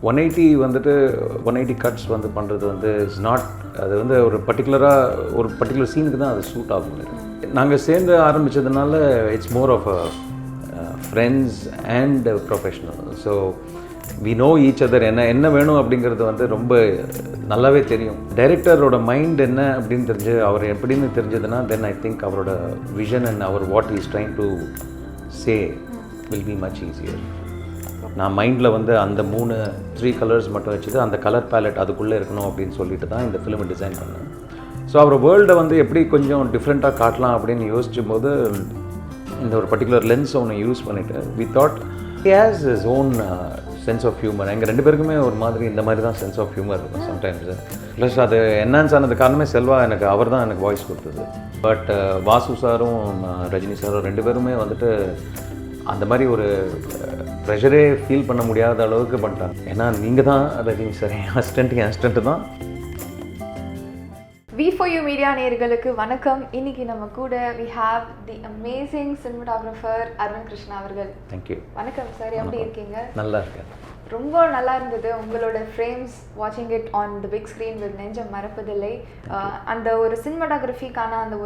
180 வந்துட்டு 180 கட்ஸ் வந்து பண்ணுறது வந்து இட்ஸ் நாட், அது வந்து ஒரு பர்டிகுலர் சீனுக்கு தான் அது சூட் ஆகும். நாங்கள் சேர்ந்து ஆரம்பித்ததுனால it's more of a friends and professional. So we know each other, என்ன வேணும் அப்படிங்கிறது வந்து ரொம்ப நல்லாவே தெரியும். டைரக்டரோட மைண்ட் என்ன அப்படின்னு தெரிஞ்சு அவர் எப்படின்னு தெரிஞ்சதுன்னா தென் ஐ திங்க் அவரோட விஷன் அண்ட் அவர் what is trying to say will be much easier. நான் மைண்டில் வந்து அந்த 3 கலர்ஸ் மட்டும் வச்சுட்டு அந்த கலர் பேலட் அதுக்குள்ளே இருக்கணும் அப்படின்னு சொல்லிட்டு தான் இந்த ஃபிலிமை டிசைன் பண்ணேன். ஸோ அவர் வேர்ல்டை வந்து எப்படி கொஞ்சம் டிஃப்ரெண்ட்டாக காட்டலாம் அப்படின்னு யோசிச்சும் போது இந்த ஒரு பர்டிகுலர் லென்ஸ் ஒன்று யூஸ் பண்ணிவிட்டு we thought he has his own sense of humour. எங்கள் 2 பேருக்குமே ஒரு மாதிரி இந்த மாதிரி தான் சென்ஸ் ஆஃப் ஹியூமர் இருக்கும் சம்டைம்ஸ். ப்ளஸ் அது என்ஹான்ஸ் ஆனது காரணமே செல்வா, அவர் தான் எனக்கு வாய்ஸ் கொடுத்தது. பட் வாசு சாரும் ரஜினி சாரும் 2 பேருமே வந்துட்டு அந்த மாதிரி ஒரு ப்ரெஷரே ஃபீல் பண்ண முடியாத அளவுக்கு பண்ணிட்டாங்க. ஏன்னா நீங்கள் தான் ரஜினி சார், என் அசிஸ்டண்ட்டு தான். V4U மீடியா நேயர்களுக்கு வணக்கம். இன்னைக்கு நம்ம கூட we have the amazing cinematographer Arvind Krishna அவர்கள். Thank you. வணக்கம் சார், எப்படி இருக்கீங்க? நல்லா இருக்கேன். ரொம்ப நல்லா இருந்தது உங்களோட ஃப்ரேம்ஸ், வாட்சிங் it on the big screen with Nenjam Marappathillai. அந்த ஒரு சினிமாட்டோகிராஃபிக்கான அந்த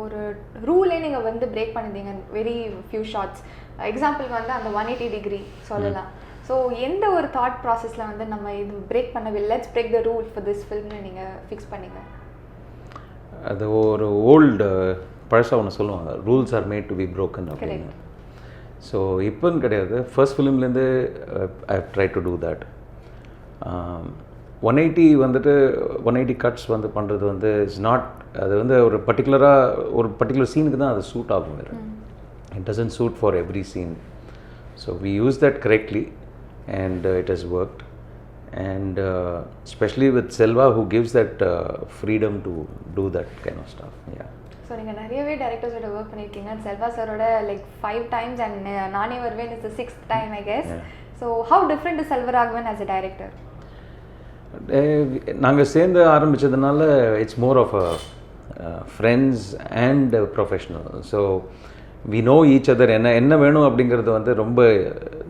ஒரு ரூலே நீங்கள் வந்து பிரேக் பண்ணியிருந்தீங்க. வெரி ஃபியூ ஷார்ட்ஸ் எக்ஸாம்பிளுக்கு வந்து அந்த 180 டிகிரி சொல்லலாம். ஸோ எந்த ஒரு தாட் ப்ராசஸில் வந்து நம்ம இது பிரேக் பண்ணவே, let's break the rule for this ஃபில்ம்னு நீங்கள் ஃபிக்ஸ் பண்ணீங்க? அது ஒரு ஓல்டு பழசாக ஒன்று சொல்லுவாங்க, rules are made to be broken அப்படின்னு. ஸோ இப்போன்னு கிடையாது, ஃபர்ஸ்ட் ஃபிலிம்லேருந்து I try to do that. 180 cuts வந்து பண்ணுறது வந்து இட்ஸ் நாட், அது வந்து ஒரு பர்டிகுலர் சீனுக்கு தான் அது சூட் ஆகும். It doesn't suit for every scene. So we use that correctly and it has worked. And especially with Selva, who gives that freedom to do that kind of stuff. Yeah. So நீங்கள் நிறையவே டைரக்டர்ஸோட work பண்ணியிருக்கீங்க. செல்வா சாரோட like 5 times and நானே வருவேன் is the 6th time I guess. Yeah. So how different is Selvaraghavan as a director? நாங்கள் சேர்ந்து ஆரம்பித்ததுனால it's more of a friends and professional. So we know each other, என்ன வேணும் அப்படிங்கிறது வந்து ரொம்ப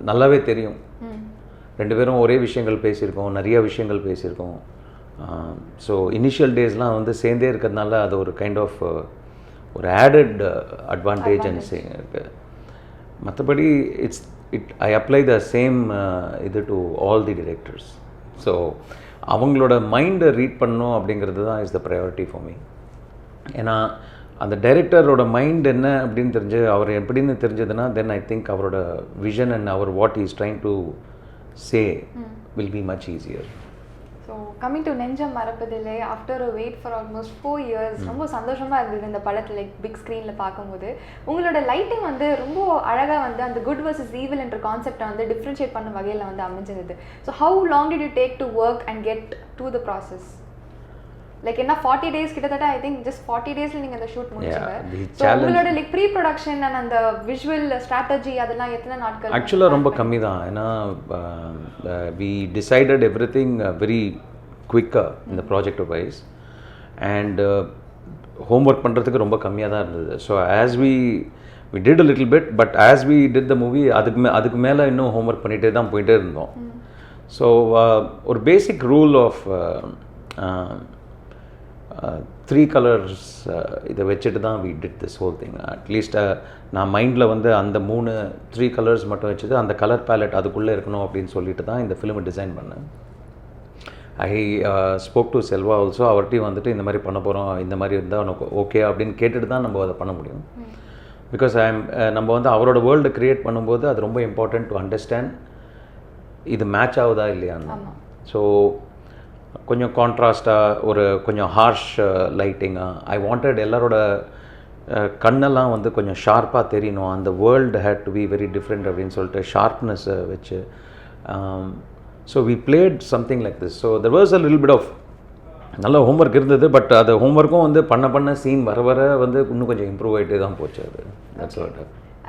நல்லாவே தெரியும். 2 பேரும் ஒரே விஷயங்கள் பேசியிருக்கோம், நிறைய விஷயங்கள் பேசியிருக்கோம். ஸோ இனிஷியல் டேஸ்லாம் வந்து சேர்ந்தே இருக்கிறதுனால அது ஒரு கைண்ட் ஆஃப் ஒரு ஆடட் அட்வான்டேஜ் இருக்குது. மற்றபடி ஐ அப்ளை த சேம் இது to all the directors. So அவங்களோட மைண்டை ரீட் பண்ணணும் அப்படிங்கிறது தான் is the priority for me. ஏன்னா அந்த டைரக்டரோட மைண்ட் என்ன அப்படின்னு தெரிஞ்சு அவர் எப்படின்னு தெரிஞ்சதுன்னா தென் ஐ திங்க் அவரோட விஷன் அண்ட் அவர் what is trying to say will be much easier. So coming to Nenjam Marappathillai, after a wait for almost 4 years ரொம்ப சந்தோஷமாக இருந்தது இந்த படத்தில் லைக் பிக் ஸ்க்ரீனில் பார்க்கும்போது. உங்களோட லைட்டிங் வந்து ரொம்ப அழகாக வந்து அந்த குட் வர்சஸ் ஈவில் என்ற கான்செப்டை வந்து டிஃப்ரென்ஷியேட் பண்ண வகையில் வந்து அமைஞ்சிருந்தது. So how long did you take to work and get to the process? Like என்ன 40 days கிட்டத்தட்ட ஐ திங்க் ஜஸ்ட் 40 daysல நீங்கள் அந்த ஷூட் முடிச்சீங்க. ஸோ உங்களோட லைக் ப்ரீ ப்ரொடக்ஷன் அண்ட் அந்த விஷுவல் ஸ்ட்ராட்டஜி அதெல்லாம் எத்தனை நாட்கள்? ஆக்சுவலாக ரொம்ப கம்மி தான். ஏன்னா we decided everything very குவிக்காக இந்த ப்ராஜெக்ட் வைஸ் அண்ட் ஹோம்ஒர்க் பண்ணுறதுக்கு ரொம்ப கம்மியாக தான் இருந்தது. So as we did a little bit, but as we did the movie அதுக்கு மேலே இன்னும் ஹோம்ஒர்க் பண்ணிகிட்டே தான் போயிட்டே இருந்தோம். ஸோ ஒரு பேசிக் ரூல் ஆஃப் 3 colors இதை வச்சுட்டு தான் we did this whole thing. At least நான் மைண்டில் வந்து அந்த 3 கலர்ஸ் மட்டும் வச்சுட்டு அந்த கலர் பேலட் அதுக்குள்ளே இருக்கணும் அப்படின்னு சொல்லிட்டு தான் இந்த ஃபிலிமை டிசைன் பண்ணேன். I spoke to Selva also. அவர்கிட்டையும் வந்துட்டு இந்த மாதிரி பண்ண போகிறோம், இந்த மாதிரி இருந்தால் உனக்கு ஓகே அப்படின்னு கேட்டுட்டு தான் நம்ம அதை பண்ண முடியும். பிகாஸ் நம்ம வந்து அவரோட வேர்ல்டு க்ரியேட் பண்ணும்போது அது ரொம்ப இம்பார்ட்டன்ட் டு அண்டர்ஸ்டாண்ட் இது மேட்ச் ஆகுதா இல்லையான்னு. ஸோ கொஞ்சம் கான்ட்ராஸ்டாக கொஞ்சம் ஹார்ஷ் லைட்டிங்காக ஐ வாண்டட் எல்லாரோட கண்ணெல்லாம் வந்து கொஞ்சம் ஷார்ப்பாக தெரியணும். அந்த world had to be very different அப்படின்னு சொல்லிட்டு ஷார்ப்னஸ்ஸை வச்சு so we played something like this. So there was a little bit of நல்ல ஹோம்ஒர்க் இருந்தது. பட் அது ஹோம்ஒர்க்கும் வந்து பண்ண சீன் வர வந்து இன்னும் கொஞ்சம் இம்ப்ரூவ் ஆகிட்டே தான் போச்சு. அது தட்ஸ் வாட்.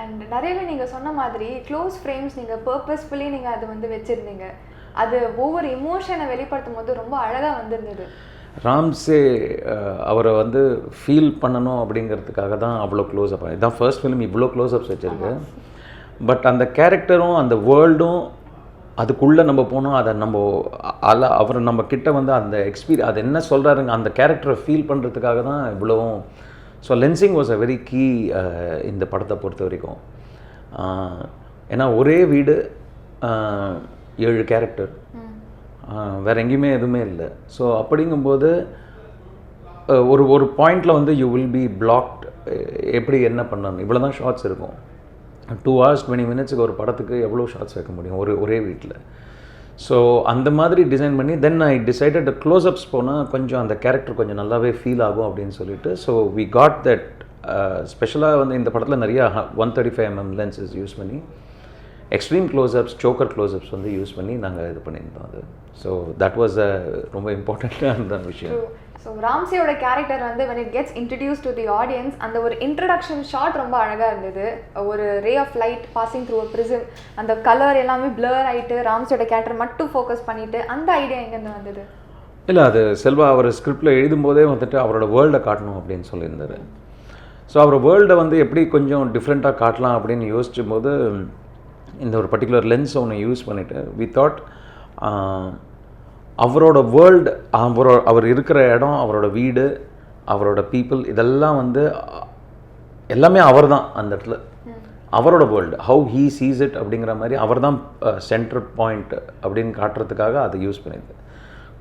அண்ட் நிறையவே நீங்கள் சொன்ன மாதிரி க்ளோஸ் ஃப்ரேம்ஸ் நீங்கள் பர்பஸ்ஃபுல்லி நீங்கள் அது வந்து வச்சுருந்தீங்க. அது ஒவ்வொரு இமோஷனை வெளிப்படுத்தும் போது ரொம்ப அழகாக வந்திருந்தது. ராம்சே அவரை வந்து ஃபீல் பண்ணணும் அப்படிங்கிறதுக்காக தான் அவ்வளோ க்ளோஸ்அப். இதுதான் ஃபர்ஸ்ட் ஃபிலிம் இவ்வளோ க்ளோஸ்அப்ஸ் வச்சுருக்கு. பட் அந்த கேரக்டரும் அந்த வேர்ல்டும் அதுக்குள்ளே நம்ம போனோம், அதை நம்ம அவர் நம்ம கிட்ட வந்து அந்த அது என்ன சொல்கிறாருங்க அந்த கேரக்டரை ஃபீல் பண்ணுறதுக்காக தான் இவ்வளவும். So lensing was a very key இந்த படத்தை பொறுத்த வரைக்கும். ஏன்னா ஒரே வீடு 7 கேரக்டர், வேறு எங்கேயுமே எதுவுமே இல்லை. ஸோ அப்படிங்கும்போது ஒரு பாயிண்டில் வந்து யூ வில் பி பிளாக்ட். எப்படி என்ன பண்ணணும், இவ்வளோ தான் ஷார்ட்ஸ் இருக்கும். 2 hours 20 minutes ஒரு படத்துக்கு எவ்வளோ ஷார்ட்ஸ் வைக்க முடியும் ஒரே வீட்டில். ஸோ அந்த மாதிரி டிசைன் பண்ணி தென் ஐ டிசைடட் க்ளோஸ்அப்ஸ் போனால் கொஞ்சம் அந்த கேரக்டர் கொஞ்சம் நல்லாவே ஃபீல் ஆகும் அப்படின்னு சொல்லிட்டு. So we got that. ஸ்பெஷலாக வந்து இந்த படத்தில் நிறையா 135mm லென்சஸ் யூஸ் பண்ணி எக்ஸ்ட்ரீம் க்ளோஸ்அப்ஸ், சோக்கர் க்ளோஸ்அப்ஸ் வந்து யூஸ் பண்ணி நாங்கள் இது பண்ணியிருந்தோம் அது. ஸோ தட் வாஸ் ரொம்ப இம்பார்ட்டண்ட்டான விஷயம். ஸோ ராம்சியோட கேரக்டர் வந்து when it gets introduced to the audience, அந்த ஒரு இன்ட்ரடக்ஷன் ஷாட் ரொம்ப அழகாக இருந்தது. ஒரு ray of light passing through a prism, அந்த கலர் எல்லாமே பிளர் ஆகிட்டு ராம்சியோட கேரக்டர் மட்டும் ஃபோக்கஸ் பண்ணிட்டு, அந்த ஐடியா எங்கேருந்து வந்தது? இல்லை, அது செல்வா அவர் ஸ்கிரிப்டில் எழுதும்போதே வந்துட்டு அவரோட வேர்ல்டை காட்டணும் அப்படின்னு சொல்லியிருந்தார். ஸோ அவர் வேர்ல்டை வந்து எப்படி கொஞ்சம் டிஃப்ரெண்ட்டாக காட்டலாம் அப்படின்னு யோசிச்சும் போது இந்த ஒரு பர்டிகுலர் லென்ஸ் ஒன்று யூஸ் பண்ணிவிட்டு வி தாட் அவரோட வேர்ல்டு, அவர் இருக்கிற இடம், அவரோட வீடு, அவரோட பீப்புள், இதெல்லாம் வந்து எல்லாமே அவர் தான் அந்த இடத்துல. அவரோட world how he cheese it அப்படிங்கிற மாதிரி அவர் தான் சென்டர் பாயிண்ட் அப்படின்னு காட்டுறதுக்காக அதை யூஸ் பண்ணியிருக்கு.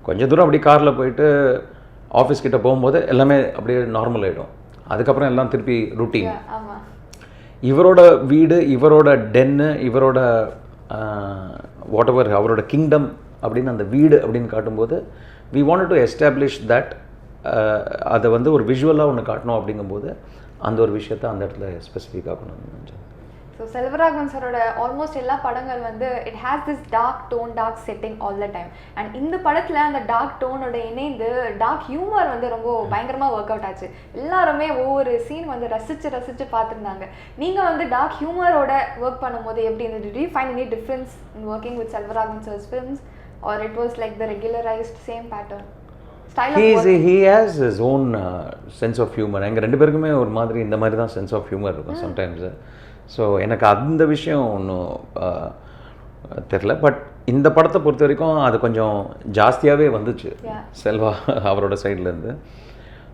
கொஞ்சம் தூரம் அப்படி காரில் போயிட்டு ஆஃபீஸ் கிட்டே போகும்போது எல்லாமே அப்படியே நார்மல் ஆகிடும். அதுக்கப்புறம் எல்லாம் திருப்பி ருட்டீன். இவரோட வீடு, இவரோட டென்னு, இவரோட வாட் எவர் அவரோட கிங்டம் அப்படின்னு அந்த வீடு அப்படின்னு காட்டும்போது we wanted to establish that. அதை வந்து ஒரு விஷுவலாக ஒன்று காட்டணும் அப்படிங்கும்போது அந்த ஒரு விஷயத்தை அந்த இடத்துல ஸ்பெசிஃபிக்காக பண்ணணும். ஸோ செல்வராகவன் சாரோட ஆல்மோஸ்ட் எல்லா படங்கள் வந்து it has this dark tone, dark setting all the time. And இந்த படத்தில் அந்த டார்க் டோனோட இணைந்து டார்க் ஹியூமர் வந்து ரொம்ப பயங்கரமாக ஒர்க் அவுட் ஆச்சு. எல்லாருமே ஒவ்வொரு சீன் வந்து ரசித்து பார்த்துருந்தாங்க. நீங்கள் வந்து டார்க் ஹியூமரோட ஒர்க் பண்ணும்போது எப்படி இருந்தது? Did you find any difference in working with Selvaraghavan sir's films, or it was like the regularized same pattern? He has his own sense of humor. எங்கள் 2 பேருக்குமே ஒரு மாதிரி இந்த மாதிரி தான் சென்ஸ் ஆஃப் ஹியூமர் இருக்கும் சம்டைம்ஸு. ஸோ எனக்கு அந்த விஷயம் ஒன்றும் தெரில. பட் இந்த படத்தை பொறுத்த வரைக்கும் அது கொஞ்சம் ஜாஸ்தியாகவே வந்துச்சு செல்வா அவரோட சைட்லேருந்து.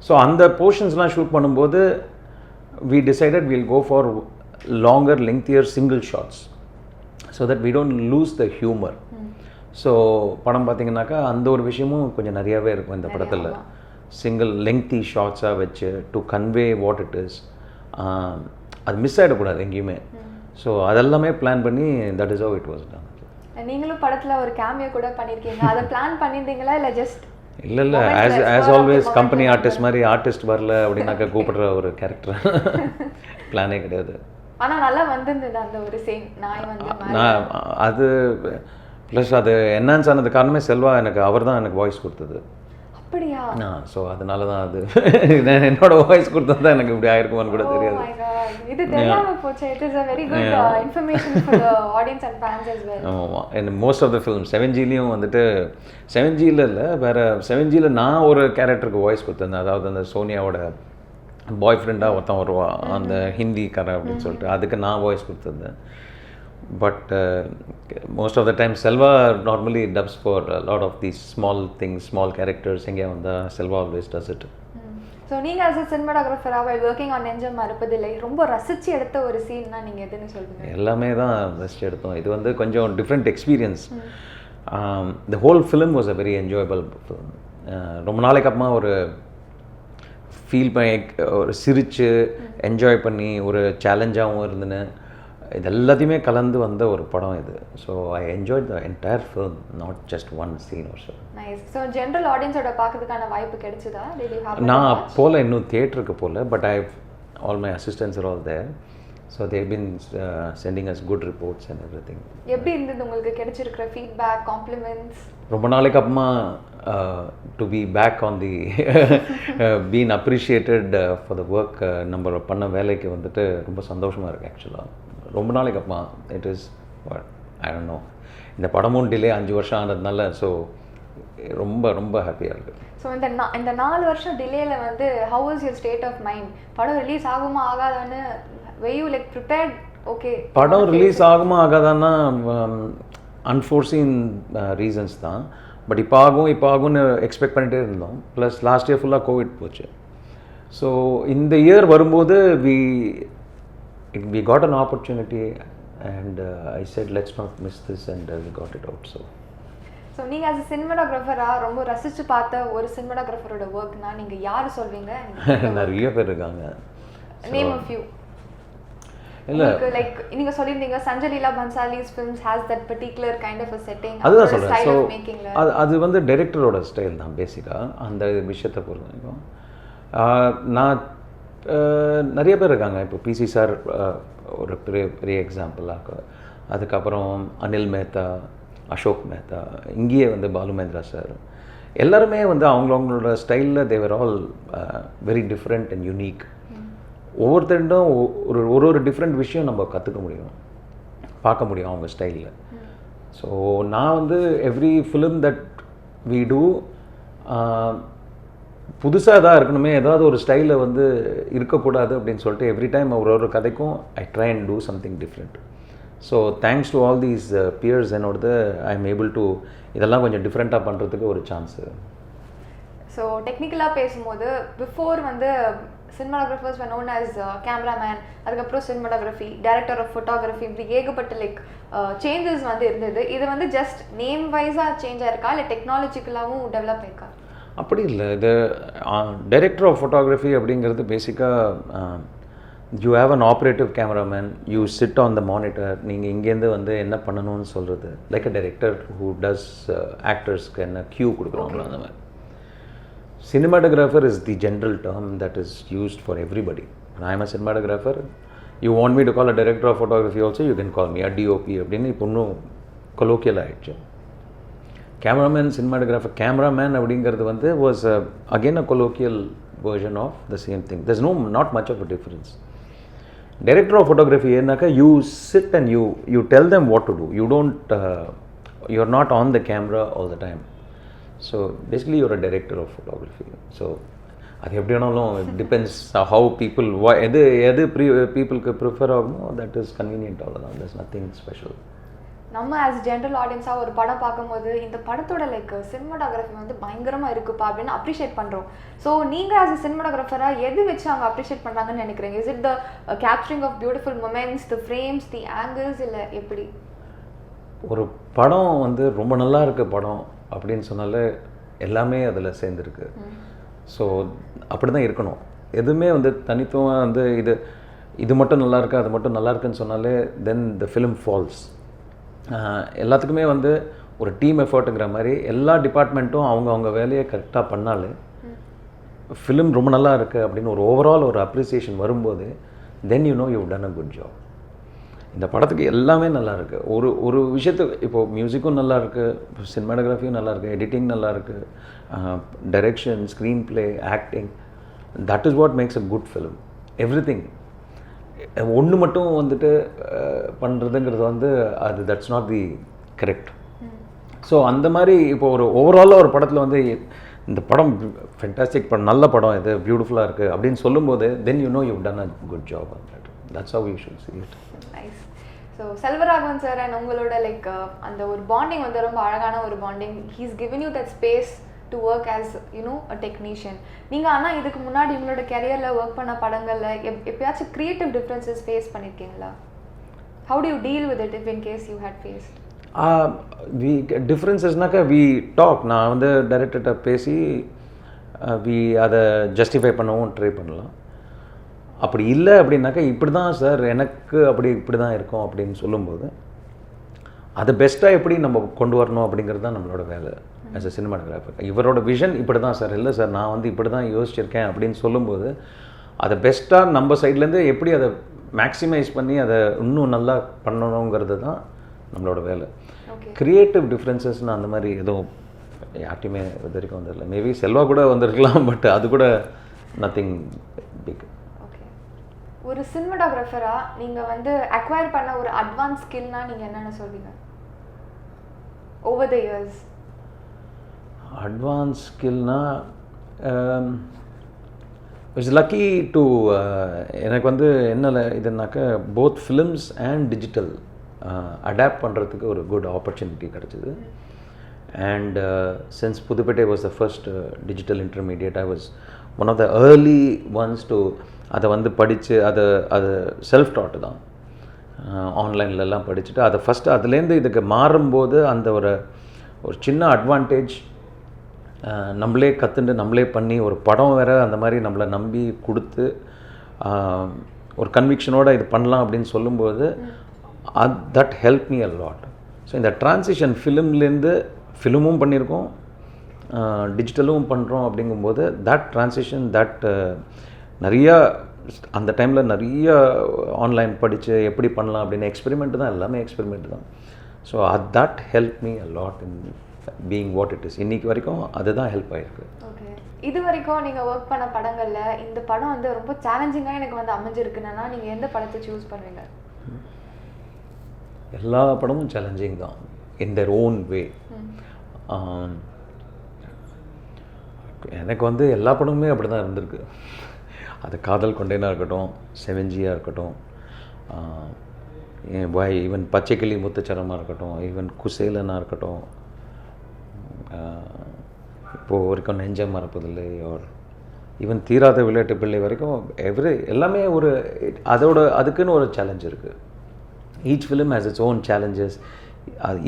ஸோ அந்த போர்ஷன்ஸ்லாம் ஷூட் பண்ணும்போது we decided we'll go for longer, lengthier single shots so that we don't lose the humor. So படம் பார்த்திங்கனாக்கா அந்த ஒரு விஷயமும் கொஞ்சம் நிறையாவே இருக்கும் இந்த படத்தில். சிங்கிள் லெங்க்தி ஷார்ட்ஸாக வச்சு to convey what it is, அது மிஸ் ஆகிடக்கூடாது எங்கேயுமே. ஸோ அதெல்லாமே பிளான் பண்ணி that is how it was done. நீங்களும் படத்தில் ஒரு கேமியோ கூட பண்ணியிருக்கீங்க. அதை பிளான் பண்ணியிருந்தீங்களா இல்லை ஜஸ்ட்? இல்லை ஆஸ் ஆல்வேஸ் கம்பெனி ஆர்டிஸ்ட் மாதிரி ஆர்டிஸ்ட் வரல அப்படின்னாக்கா கூப்பிடுற ஒரு கேரக்டர் பிளானே கிடையாது. ஆனால் நல்லா வந்திருந்தது அந்த ஒரு சீன். நான் அது ப்ளஸ் அது என்ஹான்ஸ் ஆனது காரணமே செல்வா அவர் தான் எனக்கு வாய்ஸ் கொடுத்தது. அப்படியா? ஸோ அதனால தான் அது என்னோட வாய்ஸ் கொடுத்தது தான் எனக்கு இப்படி ஆயிருக்குமான்னு கூட தெரியாது. இது தெரியாம போச்சு. It is a very good information for the audience and fans as well. ஆமாம். And most of the film 7Gலையும் வந்துட்டு 7Gயில் இல்லை, வேறு 7Gயில் நான் ஒரு கேரக்டருக்கு வாய்ஸ் கொடுத்துருந்தேன். அதாவது அந்த சோனியாவோட பாய் ஃப்ரெண்டாக ஒருத்தன் வருவான், அந்த ஹிந்திக்காரன் அப்படின்னு சொல்லிட்டு, அதுக்கு நான் வாய்ஸ் கொடுத்துருந்தேன். But most of the time Selva normally dubs for a lot of these small things, small characters. Inge vanda Selva always does it. So நீங்க as a cinematographer while working on Nenjam Marapathillai ரொம்ப ரசிச்சு எடுத்த ஒரு சீன்னா நீங்க எதுன்னு சொல்லுங்க? எல்லாமே தான் ரசிச்சு எடுத்தோம். இது வந்து கொஞ்சம் different experience. The whole film was a very enjoyable film. ரொம்ப நாளைக்கு அப்புறமா ஒரு ஃபீல் பண்ணி ஒரு சிரிச்சு என்ஜாய் பண்ணி ஒரு சேலஞ்சாகவும் இருந்துன்னு இது எல்லாத்தையுமே கலந்து வந்த ஒரு படம் இது. So I enjoy the entire film, not just one scene or so. Nice. So general ஆடியன்ஸோட பார்க்கறதுக்கான வாய்ப்பு கிடைச்சதா? நான் போல இன்னும் தியேட்டருக்கு போல, but I all my assistants are all there. So they've been sending us good reports and everything. எப்படி இருந்தது உங்களுக்கு கிடைச்சிருக்கிற ஃபீட்பேக், காம்ப்ளிமெண்ட்ஸ்? ரொம்ப நாளைக்கு அப்புறமா to be back on the been appreciated for the work, நம்ம பண்ண வேலைக்கு வந்துட்டு ரொம்ப சந்தோஷமாக இருக்குது ஆக்சுவலாக. ரொம்ப நாளைக்கு அப்புறமா it is I don't know, இந்த படமும் டிலே 5 வருஷம் ஆனதுனால ஸோ ரொம்ப ரொம்ப ஹாப்பியாக இருக்குது. ஸோ இந்த 4 வருஷம் டிலேயில் வந்து how was your state of mind? படம் ரிலீஸ் ஆகுமா ஆகாதான்னு were you like prepared? Okay, படம் ரிலீஸ் ஆகுமா ஆகாதான்னா அன்ஃபோர்சீன் ரீசன்ஸ் தான். பட் இப்போ ஆகும்னு எக்ஸ்பெக்ட் பண்ணிகிட்டே இருந்தோம். ப்ளஸ் லாஸ்ட் இயர் ஃபுல்லாக கோவிட் போச்சு. ஸோ இந்த இயர் வரும்போது we got an opportunity and I said let's not miss this and we got it out. So நீங்கள் ஆஸ் அ சினிமாட்டோகிராஃபராக ரொம்ப ரசித்து பார்த்த ஒரு சினிமாட்டோகிராஃபரோட ஒர்க்னா நீங்கள் யார் சொல்வீங்க? நிறைய பேர் இருக்காங்க. Name a few. இல்லை லைக் நீங்கள் சொல்லியிருந்தீங்க Sanjay Leela Bhansali's films has that particular kind of a setting. அதுதான் சொல்கிறேன். ஸோ அது வந்து டைரக்டரோட ஸ்டைல் தான் பேசிக்காக அந்த விஷயத்தை பொறுத்த வரைக்கும். நான் நிறைய பேர் இருக்காங்க. இப்போ பிசி சார் ஒரு பெரிய எக்ஸாம்பிளாக, அதுக்கப்புறம் அனில் மேத்தா, அசோக் மேத்தா, இங்கேயே வந்து பாலு மகேந்திரா சார், எல்லாருமே வந்து அவங்களோட ஸ்டைலில் they're all very different and unique. ஒவ்வொருத்தருண்டும் ஒரு டிஃப்ரெண்ட் விஷயம் நம்ம கற்றுக்க முடியும், பார்க்க முடியும் அவங்க ஸ்டைலில். ஸோ நான் வந்து every film that we do புதுசாக தான் இருக்கணுமே, ஏதாவது ஒரு ஸ்டைலில் வந்து இருக்கக்கூடாது அப்படின்னு சொல்லிட்டு எவ்ரி டைம் ஒரு கதைக்கும் I try and do something different. So thanks to all these peers என்னோடது ஐ எம் ஏபிள் டு இதெல்லாம் கொஞ்சம் டிஃப்ரெண்ட்டாக பண்ணுறதுக்கு ஒரு சான்ஸு. ஸோ டெக்னிக்கலாக பேசும்போது பிஃபோர் வந்து cinematographers were known as cameraman, அதுக்கப்புறம் சினிமாட்டோகிராஃபி, டைரக்டர் ஆஃப் ஃபோட்டோகிராஃபி, இப்படி ஏகப்பட்ட லைக் சேஞ்சஸ் வந்து இருந்தது. இது வந்து ஜஸ்ட் நேம் வைஸாக சேஞ்ச் ஆயிருக்கா இல்லை டெக்னாலஜிக்கலாகவும் டெவலப் ஆயிருக்கா? அப்படி இல்லை. இது டைரக்டர் ஆஃப் ஃபோட்டோகிராஃபி அப்படிங்கிறது பேசிக்காக you have an operative cameraman, you sit on the monitor. நீங்கள் இங்கேருந்து வந்து என்ன பண்ணணும்னு சொல்கிறது, like a director who does ஆக்டர்ஸ்க்கு என்ன க்யூ கொடுக்குறாங்களோ அந்த மாதிரி. Cinematographer is the general term that is used for everybody. When I am a cinematographer, you want me to call a director of photography also, you can call me a DOP அப்படின்னு இப்போ இன்னும் colloquial ஆகிடுச்சு. Cameraman, cinematographer, cameraman அப்படிங்கிறது வந்து was again a colloquial version of the same thing. There's not much of a difference. Director of photography ஏன்னாக்கா you sit and you tell them what to do. You're not on the camera all the time. So basically you're a director of photography. So அது எப்படி வேணாலும் it depends how people எது பீப்புளுக்கு prefer ஆகுமோ that is convenient. அவ்வளோதான். there's nothing special. நம்ம as general ஆடியன்ஸாக ஒரு படம் பார்க்கும்போது இந்த படத்தோட லைக் சினிமாட்டோகிராஃபி வந்து பயங்கரமாக இருக்குப்பா அப்படின்னு அப்ரிஷியேட் பண்ணுறோம். ஸோ நீங்கள் ஆஸ் அ சினிமாட்டோகிராஃபராக எது வச்சு அவங்க அப்ரிஷியேட் பண்ணுறாங்கன்னு நினைக்கிறீங்க? Is it the capturing of beautiful moments, the frames, the angles, இல்லை எப்படி? ஒரு படம் வந்து ரொம்ப நல்லா இருக்க படம் அப்படின்னு சொன்னாலே எல்லாமே அதில் சேர்ந்துருக்கு. ஸோ அப்படி தான் இருக்கணும். எதுவுமே வந்து தனித்துவம் வந்து இது மட்டும் நல்லா இருக்கு, அது மட்டும் நல்லா இருக்குன்னு சொன்னாலே தென் த ஃபிலிம் ஃபால்ஸ். எல்லாத்துக்குமே வந்து ஒரு டீம் எஃபர்ட்டுங்கிற மாதிரி எல்லா டிபார்ட்மெண்ட்டும் அவங்க வேலையை கரெக்டாக பண்ணாலே ஃபிலிம் ரொம்ப நல்லா இருக்குது அப்படின்னு ஒரு ஓவரால் ஒரு அப்ரிசியேஷன் வரும்போது then you know you done a good job. இந்த படத்துக்கு எல்லாமே நல்லா இருக்குது. ஒரு விஷயத்துக்கு இப்போது மியூசிக்கும் நல்லா இருக்குது, சினிமாட்டோகிராஃபியும் நல்லா இருக்குது, எடிட்டிங் நல்லா இருக்குது, direction, screen play, acting, that is what makes a good film. Every thing. ஒன்று மட்டும் வந்துட்டு பண்ணுறதுங்கிறது வந்து that's not the correct. So அந்த மாதிரி இப்போ ஒரு ஓவராலாக ஒரு படத்தில் வந்து இந்த படம் ஃபென்டாஸ்டிக் படம், நல்ல படம், இது பியூட்டிஃபுல்லாக இருக்குது அப்படின்னு சொல்லும்போது then you know you done a good job on that. That's how you should see it. Nice. So Selvaraghavan sir and உங்களோட லைக் அந்த ஒரு பாண்டிங் வந்து ரொம்ப அழகான ஒரு bonding. He's given you that space to work as a technician. நீங்கள் ஆனால் இதுக்கு முன்னாடி உங்களோட கெரியரில் ஒர்க் பண்ண படங்களில் எப்பயாச்சும் க்ரியேட்டிவ் டிஃப்ரென்சஸ் ஃபேஸ் பண்ணியிருக்கீங்களா? How do you deal with it if in case you had faced? டிஃப்ரென்சஸ்னாக்கா வி டாக். நான் வந்து டைரக்டர்கிட்ட பேசி அதை ஜஸ்டிஃபை பண்ணவும் ட்ரை பண்ணலாம். அப்படி இல்லை அப்படின்னாக்கா இப்படி தான் சார் எனக்கு இப்படி தான் இருக்கும் அப்படின்னு சொல்லும்போது அதை பெஸ்ட்டாக எப்படி நம்ம கொண்டு வரணும் அப்படிங்கிறது தான் நம்மளோட வேலை ஆஸ் அ சினிமாட்டோகிராஃபர். இவரோட விஷன் இப்படி தான் சார், இல்லை சார் நான் வந்து இப்படி தான் யோசிச்சிருக்கேன் அப்படின்னு சொல்லும்போது அதை பெஸ்ட்டாக நம்ம சைட்லேருந்து எப்படி அதை மேக்ஸிமைஸ் பண்ணி அதை இன்னும் நல்லா பண்ணணுங்கிறது தான் நம்மளோட வேலை. க்ரியேட்டிவ் டிஃப்ரென்சஸ்னு அந்த மாதிரி எதுவும் யார்ட்டையுமே இது வரைக்கும் வந்துடல. மேபி செல்வா கூட வந்திருக்கலாம், பட் அது கூட நத்திங் பிக். ஒரு சினிமாட்டோகிராஃபராக நீங்கள் வந்து அக்வயர் பண்ண ஒரு அட்வான்ஸ் ஸ்கில்னா நீங்கள் என்னென்ன சொல்வீங்க ஓவர் த இயர்ஸ்? அட்வான்ஸ் ஸ்கில்னா இட்ஸ் லக்கி டு எனக்கு வந்து என்ன இதுனாக்கா both films and digital adapt பண்ணுறதுக்கு ஒரு குட் ஆப்பர்ச்சுனிட்டி கிடச்சிது. And since Puthupettai was the first digital intermediate, I was one of the early ones to அதை வந்து படித்து அது செல்ஃப் டாட்டு தான், ஆன்லைன்லலாம் படிச்சுட்டு அதை ஃபஸ்ட்டு அதுலேருந்து இதுக்கு மாறும்போது அந்த ஒரு சின்ன அட்வான்டேஜ், நம்மளே கற்றுண்டு நம்மளே பண்ணி ஒரு படம் வேறு அந்த மாதிரி நம்மளை நம்பி கொடுத்து ஒரு கன்விக்ஷனோடு இது பண்ணலாம் அப்படின்னு சொல்லும்போது that help me a lot. So இந்த ட்ரான்சிஷன் ஃபிலிம்லேருந்து ஃபிலிமும் பண்ணியிருக்கோம், டிஜிட்டலும் பண்ணுறோம் அப்படிங்கும்போது தட் ட்ரான்சிஷன் நிறையா அந்த டைமில் நிறைய ஆன்லைன் படித்து எப்படி பண்ணலாம் அப்படின்னு எக்ஸ்பெரிமெண்ட் தான், எல்லாமே எக்ஸ்பெரிமெண்ட் தான். So that help me a lot in being what it is. இன்றைக்கி வரைக்கும் அதுதான் ஹெல்ப் ஆகிருக்கு. ஓகே, இது வரைக்கும் நீங்கள் ஒர்க் பண்ண படங்களில் இந்த படம் வந்து ரொம்ப சேலஞ்சிங்காக எனக்கு வந்து அமைஞ்சிருக்குன்னா நீங்கள் எந்த படத்தை சூஸ் பண்ணுவீங்க? எல்லா படமும் சேலஞ்சிங் தான் இன் தேர் ஓன் வே. எனக்கு வந்து எல்லா படமுமே அப்படி தான் இருந்திருக்கு. அது காதல் கொண்டேனாக இருக்கட்டும், செவன்ஜியாக இருக்கட்டும், ஈவன் பச்சைக்கிளி முத்துச்சரமாக இருக்கட்டும், ஈவன் குசேலனாக இருக்கட்டும், இப்போது வரைக்கும் நெஞ்சம் மறப்பதில்லை, ஒரு ஈவன் தீராத விளையாட்டு பிள்ளை வரைக்கும் எல்லாமே ஒரு அதுக்குன்னு ஒரு சேலஞ்ச் இருக்குது. Each film has its own challenges,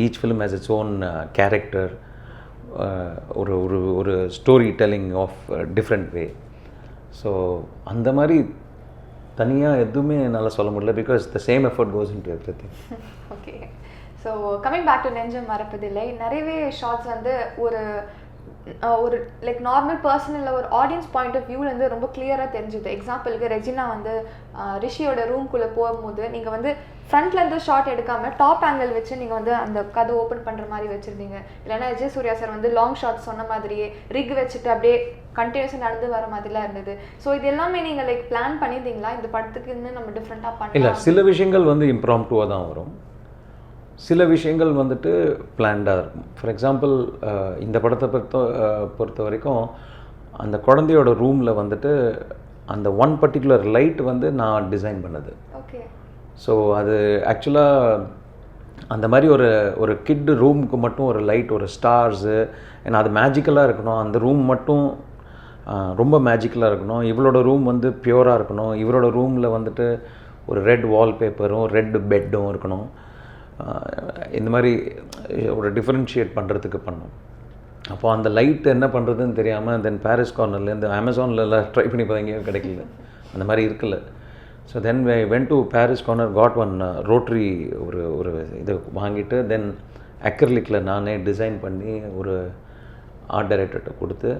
each film has its own character, ஒரு story telling of different way. So அந்த மாதிரி தனியாக எதுவுமே என்னால் சொல்ல முடியல, because the same effort goes into everything. Okay, so coming back to Nenjam Marappathillai, நிறையவே ஷார்ட்ஸ் வந்து ஒரு லைக் நார்மல் பர்சன் இல்லை ஒரு ஆடியன்ஸ் பாயிண்ட் ஆஃப் வியூலேருந்து ரொம்ப கிளியராக தெரிஞ்சுது. எக்ஸாம்பிளுக்கு ரெஜினா வந்து ரிஷியோட ரூம்குள்ளே போகும்போது நீங்கள் வந்து ஃப்ரண்ட்லேருந்து ஷார்ட் எடுக்காமல் டாப் ஆங்கிள் வச்சு நீங்கள் வந்து அந்த கதை ஓப்பன் பண்ணுற மாதிரி வச்சுருந்தீங்க. இல்லைனா விஜய் சூர்யா சார் வந்து லாங் ஷார்ட் சொன்ன மாதிரியே ரிக் வச்சுட்டு அப்படியே கண்டினியூஸாக நடந்து வர மாதிரிலாம் இருந்தது. ஸோ இது எல்லாமே நீங்கள் லைக் பிளான் பண்ணியிருந்தீங்களா இந்த படத்துக்கு இன்னும் நம்ம டிஃப்ரெண்ட்டாக பண்ணலாம்? இல்லை, சில விஷயங்கள் வந்து இம்ப்ராம்ப்டுவாக தான் வரும், சில விஷயங்கள் வந்துட்டு பிளான்டாக இருக்கும். ஃபார் எக்ஸாம்பிள் இந்த படத்தை பொறுத்த வரைக்கும் அந்த குழந்தையோட ரூமில் வந்துட்டு அந்த ஒன் பர்டிகுலர் லைட் வந்து நான் டிசைன் பண்ணது. ஓகே, ஸோ அது ஆக்சுவலாக அந்த மாதிரி ஒரு கிட் ரூமுக்கு மட்டும் ஒரு லைட், ஒரு ஸ்டார்ஸு, ஏன்னா அது மேஜிக்கலாக இருக்கணும், அந்த ரூம் மட்டும் ரொம்ப மேஜிக்கலாக இருக்கணும், இவளோட ரூம் வந்து பியூராக இருக்கணும், இவரோட ரூமில் வந்துட்டு ஒரு ரெட் வால்பேப்பரும் ரெட் பெட்டும் இருக்கணும். இந்த மாதிரி ஒரு டிஃப்ரென்ஷியேட் பண்ணுறதுக்கு பண்ணோம். அப்போது அந்த லைட் என்ன பண்ணுறதுன்னு தெரியாமல் தென் பாரிஸ் கார்னர்லேருந்து அமேசான்லலாம் ட்ரை பண்ணி பார்த்தீங்க, கிடைக்கல, அந்த மாதிரி இருக்குல்ல. So then when to Parrys Corner, got one ரோட்ரி ஒரு இது வாங்கிட்டு தென் அக்ரிலிக்கில் நானே டிசைன் பண்ணி ஒரு ஆர்ட் டைரக்டர்கிட்ட கொடுத்து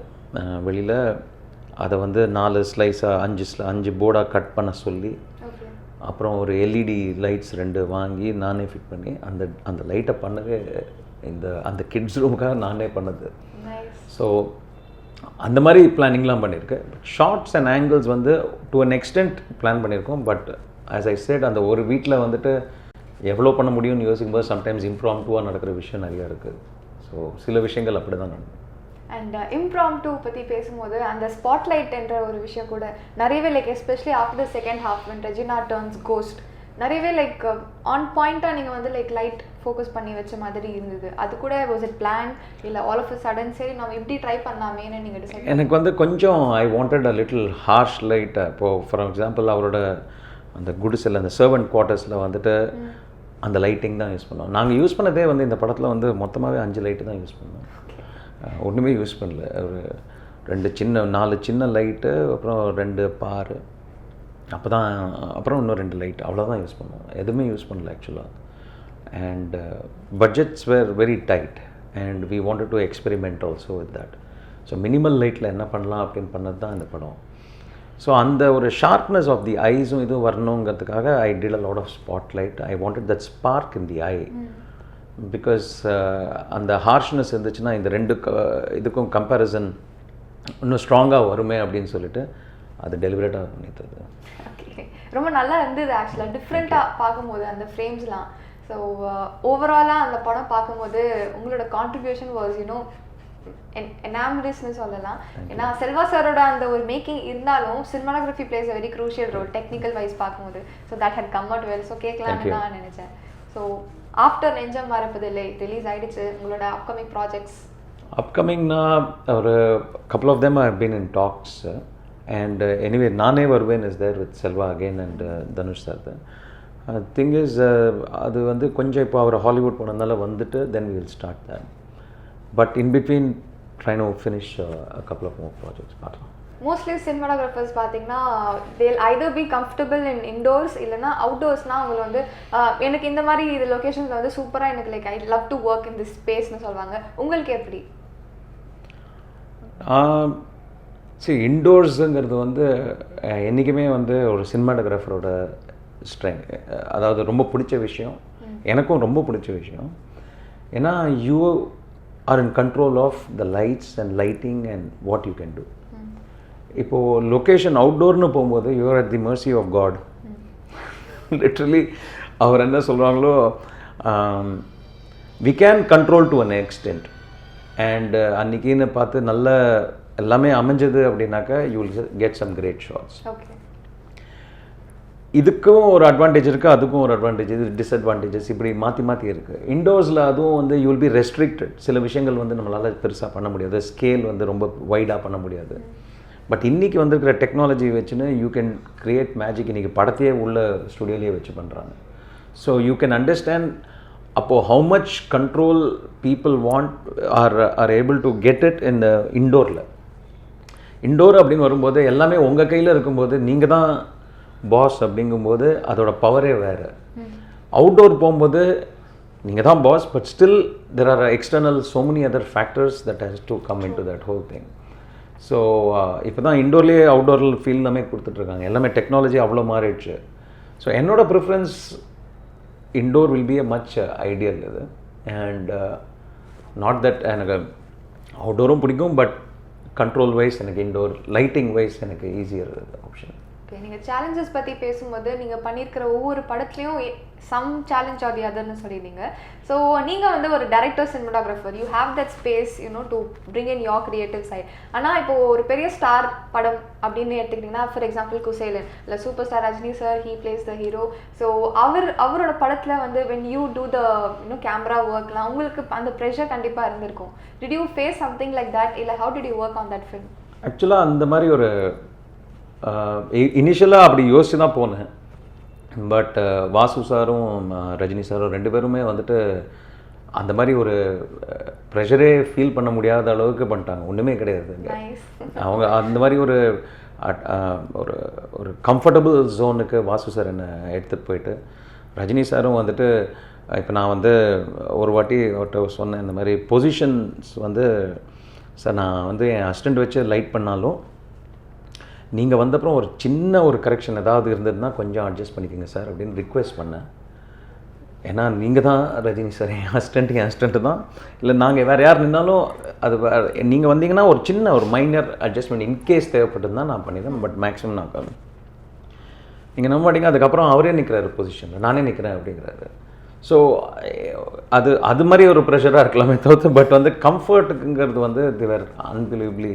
வெளியில் அதை வந்து 4 ஸ்லைஸாக 5 போர்டாக கட் பண்ண சொல்லி, அப்புறம் ஒரு எல்இடி லைட்ஸ் 2 வாங்கி நானே ஃபிட் பண்ணி அந்த லைட்டை பண்ணவே அந்த கிட்ஸ் ரூமுக்காக நானே பண்ணது. ஸோ அந்த மாதிரி பிளானிங்லாம் பண்ணியிருக்கேன். பட் ஷார்ட்ஸ் அண்ட் ஆங்கிள்ஸ் வந்து டு அன் எக்ஸ்டென்ட் பிளான் பண்ணியிருக்கோம். பட் ஆஸ் ஐ செட், அந்த ஒரு வீட்டில் வந்துட்டு எவ்வளோ பண்ண முடியும்னு யோசிக்கும்போது சம்டைம்ஸ் இம்ப்ராம்ப்டுவாக நடக்கிற விஷயம் நிறையா இருக்குது. ஸோ சில விஷயங்கள் அப்படி தான் நடக்கும். அண்ட் இம்ப்ராம்ப்டு பற்றி பேசும்போது அந்த ஸ்பாட்லைட் என்ற ஒரு விஷயம் கூட நிறையவே like especially after the second half when Regina turns ghost நிறையவே லைக் ஆன் பாயிண்ட்டாக நீங்கள் வந்து லைக் லைட் ஃபோக்கஸ் பண்ணி வச்ச மாதிரி இருந்தது. அது கூட வாஸ் இட் பிளான் இல்லை ஆல் ஆஃப் அ சடன் சரி நம்ம இப்படி ட்ரை பண்ணலாமேன்னு நீங்கள் டிசைட்? எனக்கு வந்து கொஞ்சம் I wanted a little harsh லைட்டை. இப்போது ஃபார் எக்ஸாம்பிள் அவரோட அந்த குடிசையில் அந்த சர்வன்ட் குவார்ட்டர்ஸில் வந்துட்டு அந்த லைட்டிங் தான் யூஸ் பண்ணோம். நாங்கள் யூஸ் பண்ணதே வந்து இந்த படத்தில் வந்து மொத்தமாகவே 5 லைட்டு தான் யூஸ் பண்ணோம், ஒன்றுமே யூஸ் பண்ணல. ஒரு 4 சின்ன லைட்டு, அப்புறம் 2 பாரு, அப்புறம் இன்னும் 2 லைட், அவ்வளோதான் யூஸ் பண்ணுவோம், எதுவுமே யூஸ் பண்ணல ஆக்சுவலாக. And budgets were very tight and we wanted to experiment also with that. So minimal லைட்டில் என்ன பண்ணலாம் அப்படின்னு பண்ணது தான் இந்த படம். ஸோ அந்த ஒரு ஷார்ப்னஸ் ஆஃப் தி ஐஸும் இதுவும் வரணுங்கிறதுக்காக I did a lot of spotlight. I wanted that spark in the eye, because அந்த ஹார்ஷ்னஸ் இருந்துச்சுன்னா இந்த 2 இதுக்கும் கம்பேரிசன் இன்னும் ஸ்ட்ராங்காக வருமே அப்படின்னு சொல்லிட்டு அது டெலிவரேட்டாக பண்ணித்தது. ஓகே, ரொம்ப நல்லா இருந்தது ஆக்சுவலாக, டிஃப்ரெண்ட்டாக பார்க்கும்போது அந்த ஃப்ரேம்ஸ்லாம். ஸோ ஓவராலாக அந்த படம் பார்க்கும்போது உங்களோட கான்ட்ரிபியூஷன் வாஸ் எனாமரஸ்னு சொல்லலாம். ஏன்னா செல்வா சாரோட அந்த ஒரு மேக்கிங் இருந்தாலும் cinematography plays a very crucial role technical wise பார்க்கும்போது. So that had come out well. So கேட்கலான்னு நான் நினச்சேன். ஸோ ஆஃப்டர் நெஞ்சம் மறப்பதில்லை ரிலீஸ் ஆகிடுச்சு, உங்களோட அப்கமிங் ப்ராஜெக்ட்ஸ்? அப்கமிங்னா ஒரு couple of them have been in talks and anyway நானே வருவேன் is there with Selva again and Dhanush sir. Thing is அது வந்து கொஞ்சம் இப்போ அவர் ஹாலிவுட் போனதுனால வந்துட்டு then we will start that, but in between trying to finish a couple of more projects. பார்க்கலாம். Mostly cinematographers பார்த்தீங்கன்னா they'll either be comfortable in indoors இல்லைனா அவுட்டோர்ஸ்னால் அவங்க வந்து எனக்கு இந்த மாதிரி இது லொக்கேஷன்ஸில் வந்து சூப்பராக எனக்கு like I love to work in this ஸ்பேஸ்னு சொல்லுவாங்க. உங்களுக்கு எப்படி? சரி, இன்டோர்ஸுங்கிறது வந்து என்றைக்குமே வந்து ஒரு சினிமாட்டோகிராஃபரோட ஸ்ட்ரெங்க், அதாவது ரொம்ப பிடிச்ச விஷயம், எனக்கும் ரொம்ப பிடிச்ச விஷயம். ஏன்னா you are in control of the lights and lighting and what you can do. இப்போது லொக்கேஷன் அவுட்டோர்னு போகும்போது you are at the mercy of God. Literally அவர் என்ன சொல்கிறாங்களோ we can control to an extent. அண்ட் அன்றைக்கின்னு பார்த்து நல்ல எல்லாமே அமைஞ்சது அப்படின்னாக்கா you will get some great shots. இதுக்கும் ஒரு அட்வான்டேஜ் இருக்குது, அதுக்கும் ஒரு அட்வான்டேஜ், இது டிஸ்அட்வான்டேஜஸ் இப்படி மாற்றி மாற்றி இருக்குது. இண்டோர்ஸில் அதுவும் வந்து யூ வில் பி ரெஸ்ட்ரிக்டட். சில விஷயங்கள் வந்து நம்மளால் பெருசாக பண்ண முடியாது, ஸ்கேல் வந்து ரொம்ப வைடாக பண்ண முடியாது. பட் இன்றைக்கி வந்துருக்கிற டெக்னாலஜி வச்சுன்னு யூ கேன் கிரியேட் மேஜிக். இன்றைக்கி படத்தையே உள்ள ஸ்டுடியோலேயே வச்சு பண்ணுறாங்க. ஸோ யூ கேன் அண்டர்ஸ்டாண்ட் அப்போது how much control people want are able to get it in the இண்டோரில். இண்டோர் அப்படின்னு வரும்போது எல்லாமே உங்கள் கையில் இருக்கும்போது நீங்கள் தான் பாஸ் அப்படிங்கும்போது அதோட பவரே வேறு. அவுட்டோர் போகும்போது நீங்கள் தான் boss, but still there are external so many other factors that has to come into that whole thing. So இப்போ தான் இண்டோர்லேயே அவுட்டோரில் ஃபீல் எல்லாமே கொடுத்துட்ருக்காங்க, எல்லாமே டெக்னாலஜி அவ்வளோ மாறிடுச்சு. ஸோ என்னோட preference indoor will be a much ideal இது. அண்ட் நாட் தட் எனக்கு அவுட்டோரும் பிடிக்கும், பட் கண்ட்ரோல் வைஸ் எனக்கு இண்டோர், லைட்டிங் வைஸ் எனக்கு ஈஸியர் ஆப்ஷன். ஓகே, நீங்கள் சேலஞ்சஸ் பற்றி பேசும்போது நீங்கள் பண்ணியிருக்கிற ஒவ்வொரு படத்துலையும் சம் சேலஞ்ச் ஆர் தி அதர்னு சொல்லியிருந்தீங்க. ஸோ நீங்கள் வந்து ஒரு director cinematographer, you have that space you know to bring in your creative side. ஆனால் இப்போது ஒரு பெரிய ஸ்டார் படம் அப்படின்னு எடுத்துக்கிட்டிங்கன்னா, ஃபார் எக்ஸாம்பிள் குசேலன் இல்லை super star Rajini sir, he plays the hero. So அவரோட படத்தில் வந்து when you do the camera ஒர்க்லாம் உங்களுக்கு அந்த ப்ரெஷர் கண்டிப்பாக இருந்திருக்கும். Did you face something like that, இல்லை how did you work on that film? ஆக்சுவலாக அந்த மாதிரி ஒரு இனிஷியலாக அப்படி யோசிச்சு தான் போனேன். பட் வாசு சாரும் ரஜினி சாரும் ரெண்டு பேருமே வந்துட்டு அந்த மாதிரி ஒரு ப்ரெஷரே ஃபீல் பண்ண முடியாத அளவுக்கு பண்ணிட்டாங்க. ஒன்றுமே கிடையாது. அவங்க அந்த மாதிரி ஒரு ஒரு ஒரு கம்ஃபர்டபுள் ஜோனுக்கு வாசு சார் என்னை எடுத்துகிட்டு போயிட்டு, ரஜினி சாரும் வந்துட்டு இப்போ நான் வந்து ஒரு வாட்டி அவர்கிட்ட சொன்னேன், இந்த மாதிரி பொசிஷன்ஸ் வந்து சார் நான் வந்து என் அசிஸ்டண்ட் வச்சு லைட் பண்ணாலும் நீங்கள் வந்தப்புறம் ஒரு சின்ன ஒரு கரெக்ஷன் ஏதாவது இருந்ததுன்னா கொஞ்சம் அட்ஜஸ்ட் பண்ணிக்கோங்க சார் அப்படின்னு ரிக்வெஸ்ட் பண்ணேன். ஏன்னா நீங்கள் தான் ரஜினி சார், என் அசிஸ்டண்ட்டு தான், இல்லை நாங்கள் வேறு யார் நின்னாலும் அது நீங்கள் வந்தீங்கன்னா ஒரு சின்ன ஒரு மைனர் அட்ஜஸ்ட்மெண்ட் இன்கேஸ் தேவைப்பட்டது தான் நான் பண்ணிடுறேன். பட் மேக்ஸிமம் நான் நீங்கள் நம்ப மாட்டீங்க, அதுக்கப்புறம் அவரே நிற்கிறாரு பொசிஷனில், நானே நிற்கிறேன் அப்படிங்கிறாரு. ஸோ அது மாதிரி ஒரு ப்ரெஷராக இருக்கலாமே தவிர்த்து, பட் வந்து கம்ஃபர்ட்டுங்கிறது வந்து தேர் அன்பிலீவபிளி.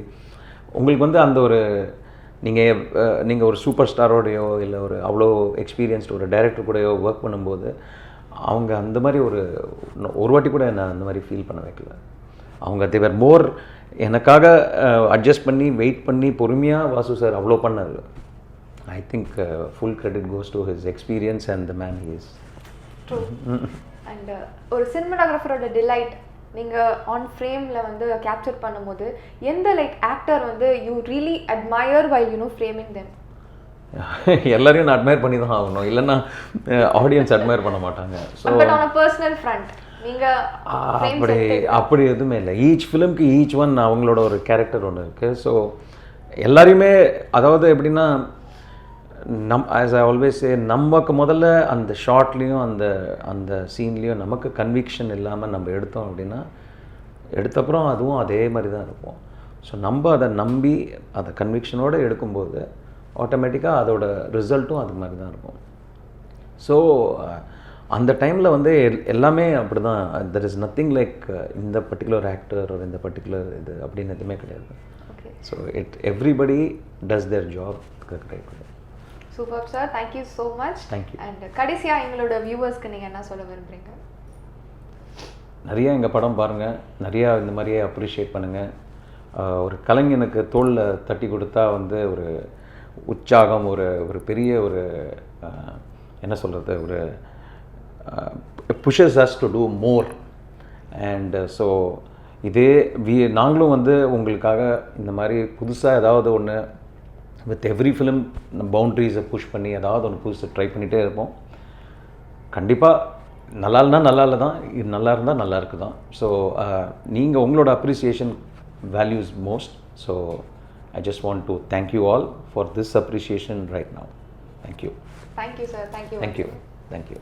உங்களுக்கு வந்து அந்த ஒரு நீங்கள் ஒரு சூப்பர் ஸ்டாரோடையோ இல்லை ஒரு அவ்வளோ எக்ஸ்பீரியன்ஸ்டு ஒரு டைரக்டர் கூடயோ ஒர்க் பண்ணும்போது அவங்க அந்த மாதிரி ஒரு வாட்டி கூட என்ன அந்த மாதிரி ஃபீல் பண்ண வைக்கல. அவங்க தேவர் மோர் எனக்காக அட்ஜஸ்ட் பண்ணி வெயிட் பண்ணி பொறுமையாக வாசு சார் அவ்வளோ பண்ணார். I think full credit goes to his experience and the man he is. True. And ஒரு சினிமாட்டோகிராஃபரோட டிலைட் நீங்கள் ஆன் ஃப்ரேமில் வந்து கேப்சர் பண்ணும்போது எந்த லைக் ஆக்டர் வந்து you really admire while framing them? எல்லாரையும் நான் அட்மயர் பண்ணி தான் ஆகணும், இல்லைன்னா ஆடியன்ஸ் அட்மயர் பண்ண மாட்டாங்க. So but on a personal front நீங்கள் அப்படி எதுவுமே இல்லை. ஈச் ஃபிலிம்க்கு ஈச் ஒன் அவங்களோட ஒரு கேரக்டர் ஒன்று இருக்குது. ஸோ எல்லாரையுமே அதாவது எப்படின்னா ஆஸ் ஐ ஆல்வேஸ் சே, நமக்கு முதல்ல அந்த ஷார்ட்லேயும் அந்த சீன்லேயும் நமக்கு கன்விக்ஷன் இல்லாமல் நம்ம எடுத்தோம் அப்படின்னா எடுத்தப்புறம் அதுவும் அதே மாதிரி தான் இருக்கும். ஸோ நம்ம அதை நம்பி அதை கன்விக்ஷனோடு எடுக்கும்போது ஆட்டோமேட்டிக்காக அதோட ரிசல்ட்டும் அது மாதிரி தான் இருக்கும். ஸோ அந்த டைமில் வந்து எல்லாமே அப்படி தான். தெர் இஸ் நத்திங் லைக் இந்த பர்டிகுலர் ஆக்டர் ஒரு இந்த பர்டிகுலர் இது அப்படின்னு எதுவுமே கிடையாது. So everybody does there job. Super sir, thank you so much. Thank you. And கடைசியாக எங்களோட வியூவர்ஸ்க்கு நீங்கள் என்ன சொல்ல விரும்புகிறீங்க? நிறையா எங்கள் படம் பாருங்கள், நிறையா இந்த மாதிரியே அப்ரிஷியேட் பண்ணுங்கள். ஒரு கலைஞனுக்கு தோளில் தட்டி கொடுத்தா வந்து ஒரு உற்சாகம், ஒரு பெரிய ஒரு என்ன சொல்கிறது, ஒரு pushes us to do more. And so இதே நாங்களும் வந்து உங்களுக்காக இந்த மாதிரி புதுசாக ஏதாவது ஒன்று வித் எவ்ரி ஃபிலிம் பவுண்ட்ரிஸை புஷ் பண்ணி ஏதாவது ஒன்று புதுசு ட்ரை பண்ணிகிட்டே இருப்போம். கண்டிப்பாக நல்லா இல்லைனா நல்லா இல்லை தான், இது நல்லா இருந்தால் நல்லா இருக்குது தான். ஸோ நீங்கள் உங்களோட appreciation values most. So I just want to thank you all for this appreciation right now. Thank you. Thank you, sir. Thank you. Thank you. Thank you.